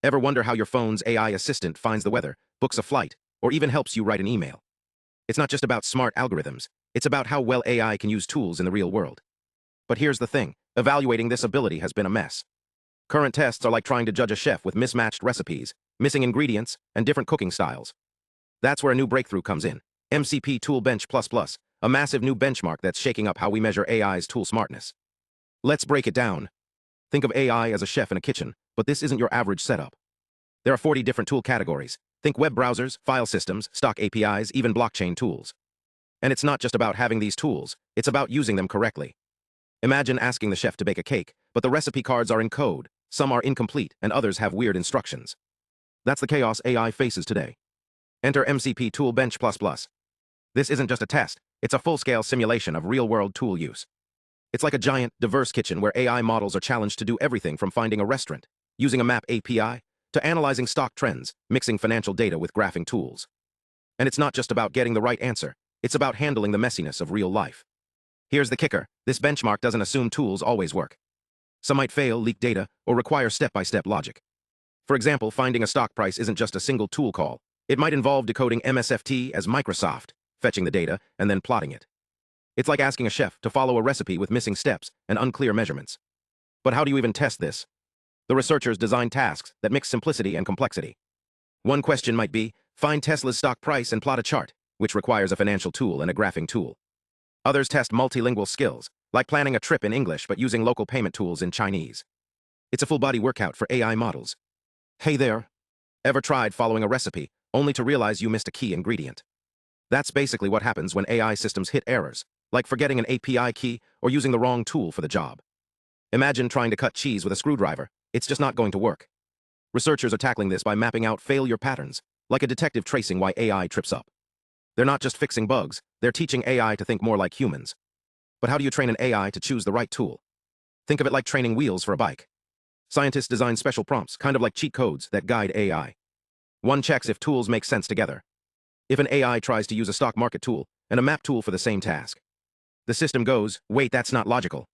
Ever wonder how your phone's AI assistant finds the weather, books a flight, or even helps you write an email? It's not just about smart algorithms, it's about how well AI can use tools in the real world. But here's the thing, evaluating this ability has been a mess. Current tests are like trying to judge a chef with mismatched recipes, missing ingredients, and different cooking styles. That's where a new breakthrough comes in. MCPToolBench++, a massive new benchmark that's shaking up how we measure AI's tool smartness. Let's break it down. Think of AI as a chef in a kitchen, but this isn't your average setup. There are 40 different tool categories. Think web browsers, file systems, stock APIs, even blockchain tools. And it's not just about having these tools, it's about using them correctly. Imagine asking the chef to bake a cake, but the recipe cards are in code, some are incomplete, and others have weird instructions. That's the chaos AI faces today. Enter MCPToolBench++. This isn't just a test, it's a full-scale simulation of real-world tool use. It's like a giant, diverse kitchen where AI models are challenged to do everything from finding a restaurant, using a map API, to analyzing stock trends, mixing financial data with graphing tools. And it's not just about getting the right answer, it's about handling the messiness of real life. Here's the kicker, this benchmark doesn't assume tools always work. Some might fail, leak data, or require step-by-step logic. For example, finding a stock price isn't just a single tool call. It might involve decoding MSFT as Microsoft, fetching the data, and then plotting it. It's like asking a chef to follow a recipe with missing steps and unclear measurements. But how do you even test this? The researchers designed tasks that mix simplicity and complexity. One question might be, find Tesla's stock price and plot a chart, which requires a financial tool and a graphing tool. Others test multilingual skills, like planning a trip in English but using local payment tools in Chinese. It's a full-body workout for AI models. Hey there! Ever tried following a recipe, only to realize you missed a key ingredient? That's basically what happens when AI systems hit errors, like forgetting an API key or using the wrong tool for the job. Imagine trying to cut cheese with a screwdriver. It's just not going to work. Researchers are tackling this by mapping out failure patterns, like a detective tracing why AI trips up. They're not just fixing bugs, they're teaching AI to think more like humans. But how do you train an AI to choose the right tool? Think of it like training wheels for a bike. Scientists design special prompts, kind of like cheat codes, that guide AI. One checks if tools make sense together. If an AI tries to use a stock market tool and a map tool for the same task, the system goes, wait, that's not logical.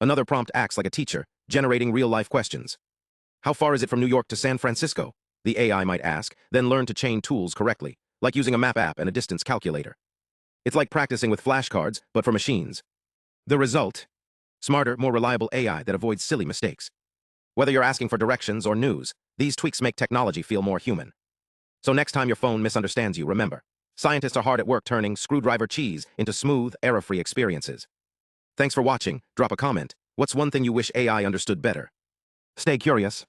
Another prompt acts like a teacher, generating real-life questions. How far is it from New York to San Francisco? The AI might ask, then learn to chain tools correctly, like using a map app and a distance calculator. It's like practicing with flashcards, but for machines. The result? Smarter, more reliable AI that avoids silly mistakes. Whether you're asking for directions or news, these tweaks make technology feel more human. So next time your phone misunderstands you, remember, scientists are hard at work turning screwdriver cheese into smooth, error-free experiences. Thanks for watching. Drop a comment. What's one thing you wish AI understood better? Stay curious.